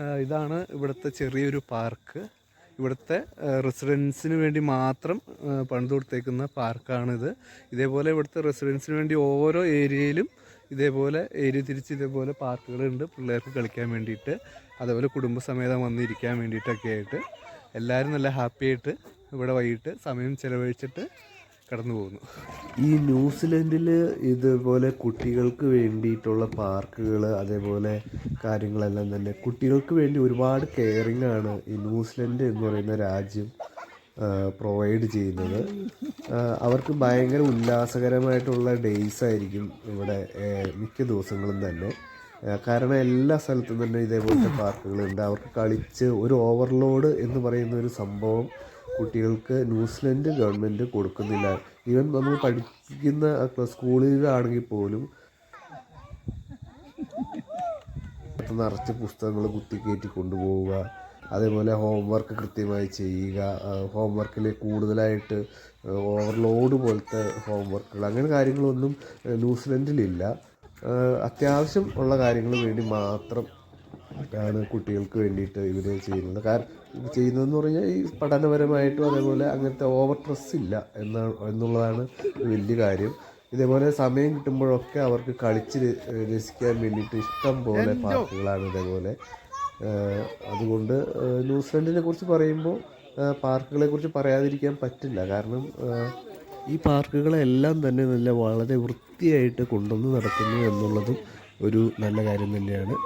ഇതാണ് ഇവിടുത്തെ ചെറിയൊരു പാർക്ക്. ഇവിടുത്തെ റെസിഡൻസിന് വേണ്ടി മാത്രം പണിത് കൊടുത്തേക്കുന്ന പാർക്കാണിത്. ഇതേപോലെ ഇവിടുത്തെ റെസിഡൻസിന് വേണ്ടി ഓരോ ഏരിയയിലും ഇതേപോലെ ഏരിയ തിരിച്ച് ഇതേപോലെ പാർക്കുകളുണ്ട് പിള്ളേർക്ക് കളിക്കാൻ വേണ്ടിയിട്ട്. അതേപോലെ കുടുംബസമേതം വന്നിരിക്കാൻ വേണ്ടിയിട്ടൊക്കെ ആയിട്ട് എല്ലാവരും നല്ല ഹാപ്പി ആയിട്ട് ഇവിടെ വൈകിട്ട് സമയം ചിലവഴിച്ചിട്ട് കടന്നു പോകുന്നു. ഈ ന്യൂസിലൻഡിൽ ഇതുപോലെ കുട്ടികൾക്ക് വേണ്ടിയിട്ടുള്ള പാർക്കുകൾ അതേപോലെ കാര്യങ്ങളെല്ലാം തന്നെ കുട്ടികൾക്ക് വേണ്ടി ഒരുപാട് കെയറിങ് ആണ് ഈ ന്യൂസിലൻഡ് എന്ന് പറയുന്ന രാജ്യം പ്രൊവൈഡ് ചെയ്യുന്നത്. അവർക്ക് ഭയങ്കര ഉല്ലാസകരമായിട്ടുള്ള ഡേയ്സ് ആയിരിക്കും ഇവിടെ മിക്ക ദിവസങ്ങളും തന്നെ. കാരണം എല്ലാ സ്ഥലത്തും തന്നെ ഇതേപോലത്തെ പാർക്കുകളുണ്ട്. അവർക്ക് കളിച്ച് ഒരു ഓവർലോഡ് എന്ന് പറയുന്ന ഒരു സംഭവം കുട്ടികൾക്ക് ന്യൂസിലൻഡ് ഗവൺമെൻറ് കൊടുക്കുന്നില്ല. ഈവൻ നമ്മൾ പഠിക്കുന്ന സ്കൂളിലാണെങ്കിൽ പോലും നിറച്ച് പുസ്തകങ്ങൾ കുത്തിക്കയറ്റി കൊണ്ടുപോവുക, അതേപോലെ ഹോംവർക്ക് കൃത്യമായി ചെയ്യുക. ഹോംവർക്കിൽ കൂടുതലായിട്ട് ഓവർലോഡ് പോലത്തെ ഹോംവർക്കുകൾ അങ്ങനെ കാര്യങ്ങളൊന്നും ന്യൂസിലൻഡിലില്ല. അത്യാവശ്യം ഉള്ള കാര്യങ്ങൾ വേണ്ടി മാത്രം ആണ് കുട്ടികൾക്ക് വേണ്ടിയിട്ട് ഇവർ ചെയ്യുന്നത്. ചെയ്യുന്നതെന്ന് പറഞ്ഞാൽ ഈ പഠനപരമായിട്ടും അതേപോലെ അങ്ങനത്തെ ഓവർ സ്ട്രെസ് ഇല്ല എന്നുള്ളതാണ് വലിയ കാര്യം. ഇതേപോലെ സമയം കിട്ടുമ്പോഴൊക്കെ അവർക്ക് കളിച്ച് രസിക്കാൻ വേണ്ടിയിട്ട് ഇഷ്ടം പോലെ പാർക്കുകളാണ് ഇതേപോലെ. അതുകൊണ്ട് ന്യൂസിലൻഡിനെ കുറിച്ച് പറയുമ്പോൾ പാർക്കുകളെ കുറിച്ച് പറയാതിരിക്കാൻ പറ്റില്ല. കാരണം ഈ പാർക്കുകളെല്ലാം തന്നെ വളരെ വൃത്തിയായിട്ട് കൊണ്ടുവന്ന് നടത്തുന്നു എന്നുള്ളതും ഒരു നല്ല കാര്യം തന്നെയാണ്.